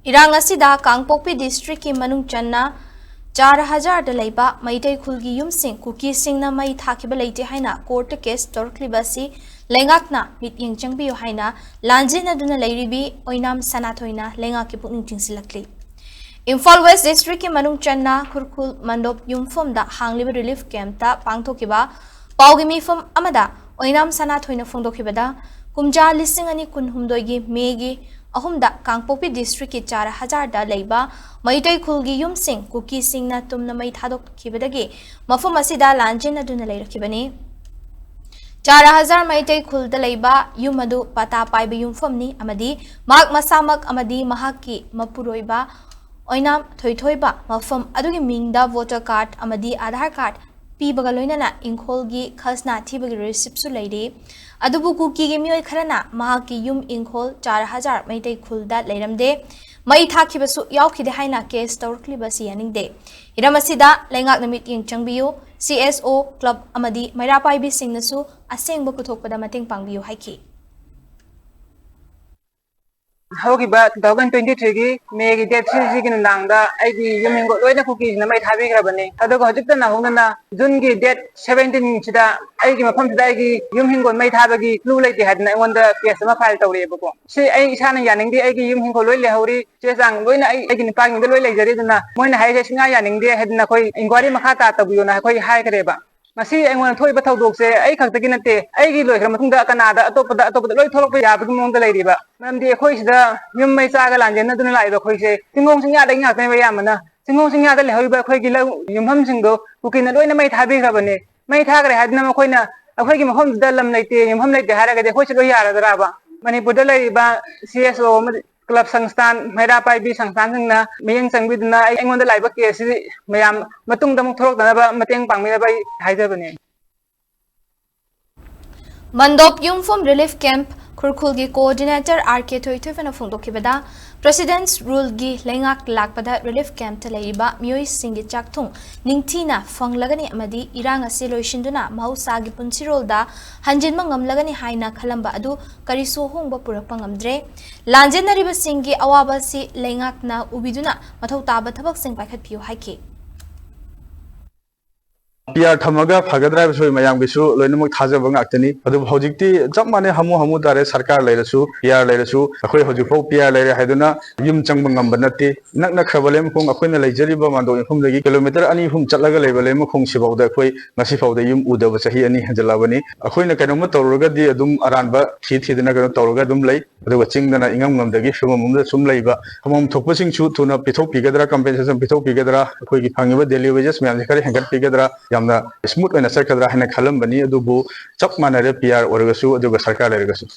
Irang asida Kangpokpi district ki manung channa 4000 da leiba maitai khulgi yumsing KUKI SINGNA MEI THAKHIBA LEITE HAINA court case TOURAKLIBASI LEINGAKNA MEETYENG CHANGBIYU HAINA LANJIN aduna leiribi oinam sanathoina LEINGAKki pukning tingsilakli. Imphal West district ki manung channa khurkhul mandop yumfom da hangliba relief camp ta pangthokiba paugi mifom amada oinam sanathoina phongdokhibada kumja lising ani kunhumdoi gi megi ahumda Kangpokpi district ki 4000 da leiba maitai khulgi yumsing KUKI SINGNA tumna mai thadok khibadagi mafum asida lanjin aduna leirakibani 4000 maitai khul da leiba yumadu pata paiba yumfomni amadi mak masamak amadi mahaki mapuroiba oinam thoithoiba mafum adugi mingda voter card amadi aadhar card pibaga loinana ingkholgi khasna thibagi receipt su leiri adubu KUKI gi mioi kharana mahaki yum ingkhol 4000 maitai khulda leiramde mai thakibasu yaukhide haina case TOURAKLIBASI yaningde iramasida leingakna meetyeng changbiyu CSO club amadi mairapaibi singnasu asengba puthokpada mateng pangbiyu haiki HAINA 2023 की मे की date 3 की नांगदा आईगी यमिंगो लोइना cookie न मै थाबी ग्रबने अदो हजिक ना होना जून की date 17 सिदा आईगी मफम सिदा आईगी यमिंगो मै थाबगी क्लू लेते हदना ओंदा केस मा फाइल तौरेबको से आई इसाना यानिंगदे आईगी यमिंगो लोइ लेहौरी चेजांग लोइना आईगी निपांग लोइ लेजरीदना मोइना हाइजे सिंगा यानिंगदे हदना कोई इंक्वायरी मखा ता तबुयोना कोई हाइ करेबा मसी ऐंगोन थोइबा थौदोकसे ऐ खक्तगी नते ऐगी लोइखर मतुंगदा कनादा अतोपदा लोइ थोलकपा याबगी मोंगदा लेरिबा मरमदि अखोइसिदा यम मै चागा लांजेन दुना लाइबा खोइसे सिंगों सिंगादा इंगाकने बयामना सिंगों सिंगादा लेहौइबा अखोइगी युमहम सिंगो कुकिना लोइना मै थाबिग्रबने मै थागरे हादना मखोइना अखोइगी मफमदा लम लेते युमहम लेते हारगदे अखोइसे लोइ यारदराबा मणिपुरदा लेरिबा CSO क्लब संस्थान मैरापाइबी संस्थान सिंगना मियेंग चंगबिदना ऐंगोंदा लाइबा केस मयाम मतुंगदा मुक थोरकदनबा मतेंग पांगमिनबा हाइजबने Mandop Yumfom Relief Camp Kurkulgi Coordinator RK Thoithoifana Phongdokhibada President's Rule gi Leingak Lakpada Relief Camp Talaiba Mioi Singi Chakthung Ningthina Fanglagani amadi Irang ase loishinduna Mahusagi Punsirolda Hanjinma ngamlagani haina khalamba adu karisu hongba purakpa ngamdre Lanjenariba Singi awaba si Leingakna ubiduna mathau taba thabak sing paikhatpiu haiki PR thamaga phagadra soi mayam gisu loinamuk thajaba ngakhtani adu hojikti chap mane hamu tare sarkar leirasu PR leirasu akhoi hojikfo PR leire haiduna yum changba ngamba nate nakna khabalem khong akhoina leijariba mando infum dagi kilometer ani hum chatlaga leibalem khong sibauda akhoi ngasi fauda yum udaba chahi ani hajalabani akhoina kainoma tawraga di adum aranba thiduna kano tawraga dum lei adu chingdana ingam ngamdagi shumamumda sum leiba hamam thokpasing chu thuna pithok pigadra compensation pithok pigadra akhoi gi phangiba daily wages myam khari hangat pigadra yamna smooth oina sarkadra hena khalam bani adubu chak manare PR orgasu aduga sarkar lergasu